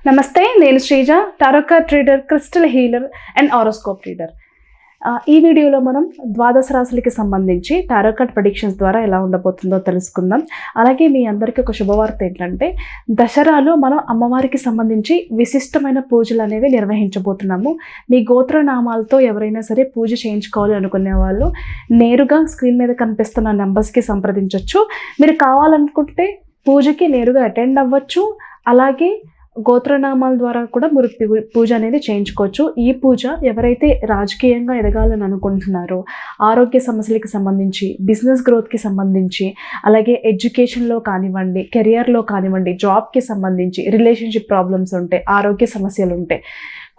నమస్తే, నేను Sreeja, tarot card reader, crystal healer and horoscope reader. ఈ వీడియోలో మనం ద్వాదశ రాశులకి సంబంధించి టారో కార్డ్ ప్రెడిక్షన్స్ ద్వారా ఎలా ఉండబోతుందో తెలుసుకుందాం. అలాగే మీ అందరికీ ఒక శుభవార్త ఏంటంటే, దసరాలో మనం అమ్మవారికి సంబంధించి విశిష్టమైన పూజలు అనేవి నిర్వహించబోతున్నాము. మీ గోత్రనామాలతో ఎవరైనా సరే పూజ చేయించుకోవాలి అనుకునే వాళ్ళు నేరుగా స్క్రీన్ మీద కనిపిస్తున్న నెంబర్స్కి సంప్రదించవచ్చు. మీరు కావాలనుకుంటే పూజకి నేరుగా అటెండ్ అవ్వచ్చు. అలాగే గోత్రనామాల ద్వారా కూడా మీరు పూజ అనేది చేయించుకోవచ్చు. ఈ పూజ ఎవరైతే రాజకీయంగా ఎదగాలని అనుకుంటున్నారో, ఆరోగ్య సమస్యలకి సంబంధించి, బిజినెస్ గ్రోత్కి సంబంధించి, అలాగే ఎడ్యుకేషన్లో కానివ్వండి, కెరియర్లో కానివ్వండి, జాబ్కి సంబంధించి, రిలేషన్షిప్ ప్రాబ్లమ్స్ ఉంటే, ఆరోగ్య సమస్యలు ఉంటే,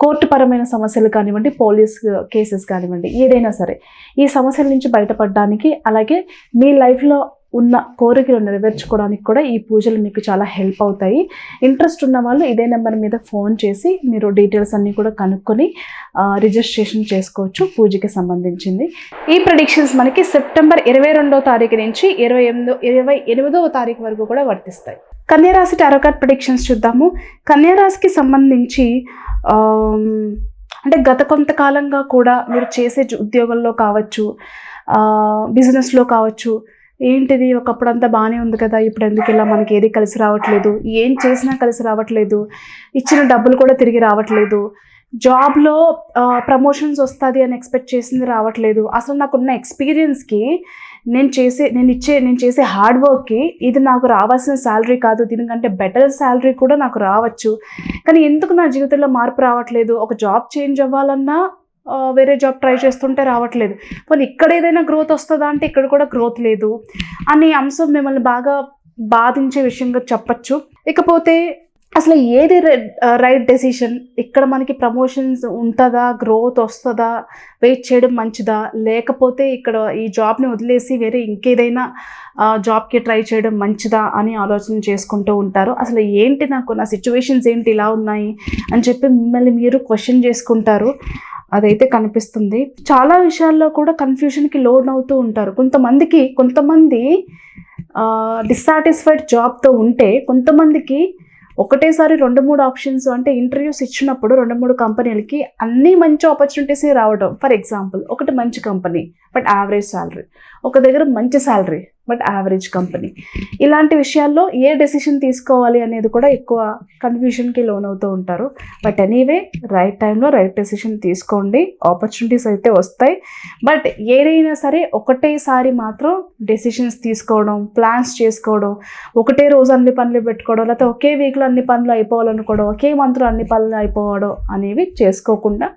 కోర్టు పరమైన సమస్యలు కానివ్వండి, పోలీస్ కేసెస్ కానివ్వండి, ఏదైనా సరే ఈ సమస్యల నుంచి బయటపడడానికి, అలాగే మీ లైఫ్లో ఉన్న కోరికలు నెరవేర్చుకోవడానికి కూడా ఈ పూజలు మీకు చాలా హెల్ప్ అవుతాయి. ఇంట్రెస్ట్ ఉన్న వాళ్ళు ఇదే నెంబర్ మీద ఫోన్ చేసి మీరు డీటెయిల్స్ అన్నీ కూడా కనుక్కొని రిజిస్ట్రేషన్ చేసుకోవచ్చు పూజకి సంబంధించింది. ఈ ప్రెడిక్షన్స్ మనకి సెప్టెంబర్ 22వ తారీఖు నుంచి 28వ తారీఖు వరకు కూడా వర్తిస్తాయి. కన్యారాశి టారో కార్డ్ ప్రెడిక్షన్స్ చూద్దాము. కన్యారాశికి సంబంధించి అంటే గత కొంతకాలంగా కూడా మీరు చేసే ఉద్యోగంలో కావచ్చు, బిజినెస్లో కావచ్చు, ఏంటిది ఒకప్పుడు అంతా బాగానే ఉంది కదా, ఇప్పుడు ఎందుకు ఇలా మనకి ఏది కలిసి రావట్లేదు, ఏం చేసినా కలిసి రావట్లేదు, ఇచ్చిన డబ్బులు కూడా తిరిగి రావట్లేదు, జాబ్లో ప్రమోషన్స్ వస్తుంది అని ఎక్స్పెక్ట్ చేసింది రావట్లేదు, అసలు నాకున్న ఎక్స్పీరియన్స్కి నేను చేసే హార్డ్ వర్క్కి ఇది నాకు రావాల్సిన శాలరీ కాదు, దీనికంటే బెటర్ శాలరీ కూడా నాకు రావచ్చు, కానీ ఎందుకు నా జీవితంలో మార్పు రావట్లేదు, ఒక జాబ్ చేంజ్ అవ్వాలన్నా వేరే జాబ్ ట్రై చేస్తుంటే రావట్లేదు, పోనీ ఇక్కడ ఏదైనా గ్రోత్ వస్తుందా అంటే ఇక్కడ కూడా గ్రోత్ లేదు అనే అంశం మిమ్మల్ని బాగా బాధించే విషయంగా చెప్పచ్చు. ఇకపోతే అసలు ఏది రైట్ డెసిషన్, ఇక్కడ మనకి ప్రమోషన్స్ ఉంటుందా, గ్రోత్ వస్తుందా, వెయిట్ చేయడం మంచిదా, లేకపోతే ఇక్కడ ఈ జాబ్ని వదిలేసి వేరే ఇంకేదైనా జాబ్కి ట్రై చేయడం మంచిదా అని ఆలోచన చేసుకుంటూ ఉంటారు. అసలు ఏంటి, నా సిచ్యువేషన్స్ ఏంటి ఇలా ఉన్నాయి అని చెప్పి మిమ్మల్ని మీరు క్వశ్చన్ చేసుకుంటారు. అదైతే కనిపిస్తుంది. చాలా విషయాల్లో కూడా కన్ఫ్యూషన్కి లోన్ అవుతూ ఉంటారు. కొంతమంది డిస్సాటిస్ఫైడ్ జాబ్తో ఉంటే, కొంతమందికి ఒకటేసారి 2-3 ఆప్షన్స్, అంటే ఇంటర్వ్యూస్ ఇచ్చినప్పుడు 2-3 కంపెనీలకి అన్నీ మంచి ఆపర్చునిటీస్ రావడం. ఫర్ ఎగ్జాంపుల్, ఒకటి మంచి కంపెనీ బట్ యావరేజ్ శాలరీ, ఒక దగ్గర మంచి శాలరీ బట్ యావరేజ్ కంపెనీ. ఇలాంటి విషయాల్లో ఏ డెసిషన్ తీసుకోవాలి అనేది కూడా ఎక్కువ కన్ఫ్యూషన్కి లోన్ అవుతూ ఉంటారు. బట్ ఎనీవే, రైట్ టైంలో రైట్ డెసిషన్ తీసుకోండి, ఆపర్చునిటీస్ అయితే వస్తాయి. బట్ ఏదైనా సరే ఒకటేసారి మాత్రం డెసిషన్స్ తీసుకోవడం, ప్లాన్స్ చేసుకోవడం, ఒకటే రోజు అన్ని పనులు పెట్టుకోవడం, లేకపోతే ఒకే వీక్లో అన్ని పనులు అయిపోవాలనుకోవడం, ఒకే మంత్లో అన్ని పనులు అయిపోవడం అనేవి చేసుకోకుండా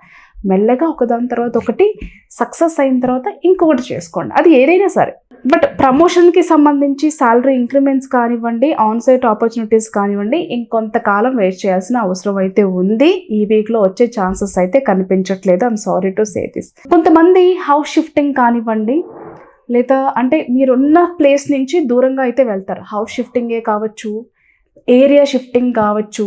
మెల్లగా ఒకదాని తర్వాత ఒకటి సక్సెస్ అయిన తర్వాత ఇంకొకటి చేసుకోండి, అది ఏదైనా సరే. బట్ ప్రమోషన్కి సంబంధించి శాలరీ ఇంక్రిమెంట్స్ కానివ్వండి, ఆన్సైట్ ఆపర్చునిటీస్ కానివ్వండి, ఇంకొంతకాలం వెయిట్ చేయాల్సిన అవసరం అయితే ఉంది. ఈ వీక్లో వచ్చే ఛాన్సెస్ అయితే కనిపించట్లేదు. I'm sorry to say this. కొంతమంది హౌస్ షిఫ్టింగ్ కానివ్వండి, లేదా అంటే మీరున్న ప్లేస్ నుంచి దూరంగా అయితే వెళ్తారు. హౌస్ షిఫ్టింగే కావచ్చు, ఏరియా షిఫ్టింగ్ కావచ్చు,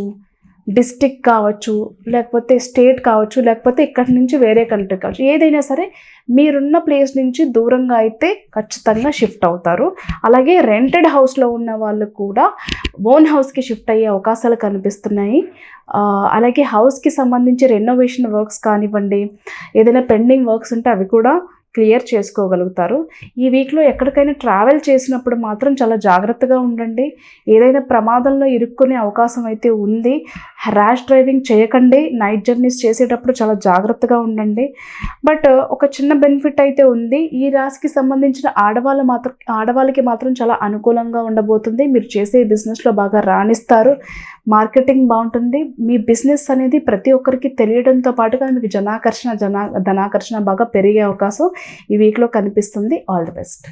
డిస్ట్రిక్ట్ కావచ్చు, లేకపోతే స్టేట్ కావచ్చు, లేకపోతే ఇక్కడి నుంచి వేరే కంట్రీ కావచ్చు, ఏదైనా సరే మీరున్న ప్లేస్ నుంచి దూరంగా అయితే ఖచ్చితంగా షిఫ్ట్ అవుతారు. అలాగే రెంటెడ్ హౌస్లో ఉన్న వాళ్ళు కూడా ఓన్ హౌస్కి షిఫ్ట్ అయ్యే అవకాశాలు కనిపిస్తున్నాయి. అలాగే హౌస్కి సంబంధించి రెనోవేషన్ వర్క్స్ కానివ్వండి, ఏదైనా పెండింగ్ వర్క్స్ ఉంటే అవి కూడా క్లియర్ చేసుకోగలుగుతారు. ఈ వీక్లో ఎక్కడికైనా ట్రావెల్ చేసినప్పుడు మాత్రం చాలా జాగ్రత్తగా ఉండండి. ఏదైనా ప్రమాదంలో ఇరుక్కునే అవకాశం అయితే ఉంది. ర్యాష్ డ్రైవింగ్ చేయకండి. నైట్ జర్నీస్ చేసేటప్పుడు చాలా జాగ్రత్తగా ఉండండి. బట్ ఒక చిన్న బెనిఫిట్ అయితే ఉంది. ఈ రాశికి సంబంధించిన ఆడవాళ్ళకి మాత్రం చాలా అనుకూలంగా ఉండబోతుంది. మీరు చేసే బిజినెస్లో బాగా రాణిస్తారు. మార్కెటింగ్ బాగుంటుంది. మీ బిజినెస్ అనేది ప్రతి ఒక్కరికి తెలియడంతో పాటుగా మీకు ధనాకర్షణ బాగా పెరిగే అవకాశం ఈ వీక్లో కనిపిస్తుంది. All the best.